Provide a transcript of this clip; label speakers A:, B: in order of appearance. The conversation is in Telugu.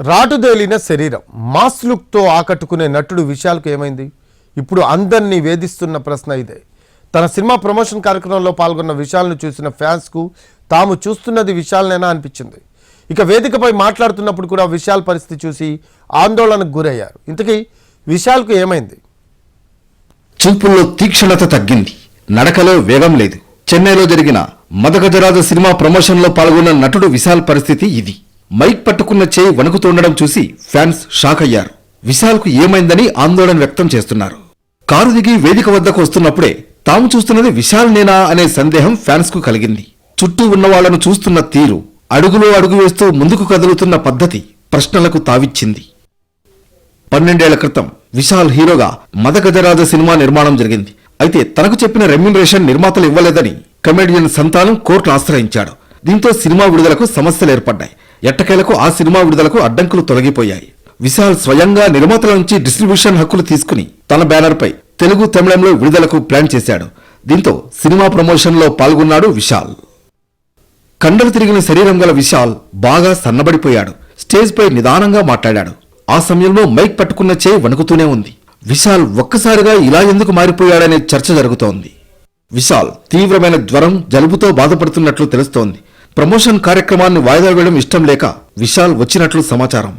A: రాటుదేలిన శరీరం మాస్ లుక్తో ఆకట్టుకునే నటుడు విశాల్కు ఏమైంది? ఇప్పుడు అందరినీ వేధిస్తున్న ప్రశ్న ఇదే. తన సినిమా ప్రమోషన్ కార్యక్రమంలో పాల్గొన్న విశాల్ను చూసిన ఫ్యాన్స్కు తాము చూస్తున్నది విశాల్నేనా అనిపించింది. ఇక వేదికపై మాట్లాడుతున్నప్పుడు కూడా విశాల్ పరిస్థితి చూసి ఆందోళనకు గురయ్యారు. ఇంతకీ విశాల్కు ఏమైంది?
B: చూపుల్లో తీక్షణత తగ్గింది, నడకలో వేగం లేదు. చెన్నైలో జరిగిన మదగజరాజ సినిమా ప్రమోషన్లో పాల్గొన్న నటుడు విశాల్ పరిస్థితి ఇది. మైక్ పట్టుకున్న చేయి వణుకుతుండడం చూసి ఫ్యాన్స్ షాక్ అయ్యారు. విశాల్కు ఏమైందని ఆందోళన వ్యక్తం చేస్తున్నారు. కారు దిగి వేదిక వద్దకు వస్తున్నప్పుడే తాము చూస్తున్నది విశాల్ నేనా అనే సందేహం ఫ్యాన్స్ కు కలిగింది. చుట్టూ ఉన్న వాళ్లను చూస్తున్న తీరు, అడుగులో అడుగు వేస్తూ ముందుకు కదులుతున్న పద్ధతి ప్రశ్నలకు తావిచ్చింది. 12 ఏళ్ల క్రితం విశాల్ హీరోగా మదగజరాజ సినిమా నిర్మాణం జరిగింది. అయితే తనకు చెప్పిన రెమ్యునరేషన్ నిర్మాతలు ఇవ్వలేదని కమెడియన్ సంతానం కోర్టును ఆశ్రయించాడు. దీంతో సినిమా విడుదలకు సమస్యలు ఏర్పడ్డాయి. ఎట్టకేలకు ఆ సినిమా విడుదలకు అడ్డంకులు తొలగిపోయాయి. విశాల్ స్వయంగా నిర్మాతల నుంచి డిస్ట్రిబ్యూషన్ హక్కులు తీసుకుని తన బ్యానర్పై తెలుగు తమిళంలో విడుదలకు ప్లాన్ చేశాడు. దీంతో సినిమా ప్రమోషన్లో పాల్గొన్నాడు విశాల్. కండలు తిరిగిన శరీరం గల విశాల్ బాగా సన్నబడిపోయాడు. స్టేజ్ పై నిదానంగా మాట్లాడాడు. ఆ సమయంలో మైక్ పట్టుకున్న చేయి వణుకుతూనే ఉంది. విశాల్ ఒక్కసారిగా ఇలా ఎందుకు మారిపోయాడనే చర్చ జరుగుతోంది. విశాల్ తీవ్రమైన జ్వరం, జలుబుతో బాధపడుతున్నట్లు తెలుస్తోంది. ప్రమోషన్ కార్యక్రమాన్ని వాయిదా వేయడం ఇష్టం లేక విశాల్ వచ్చినట్లు సమాచారం.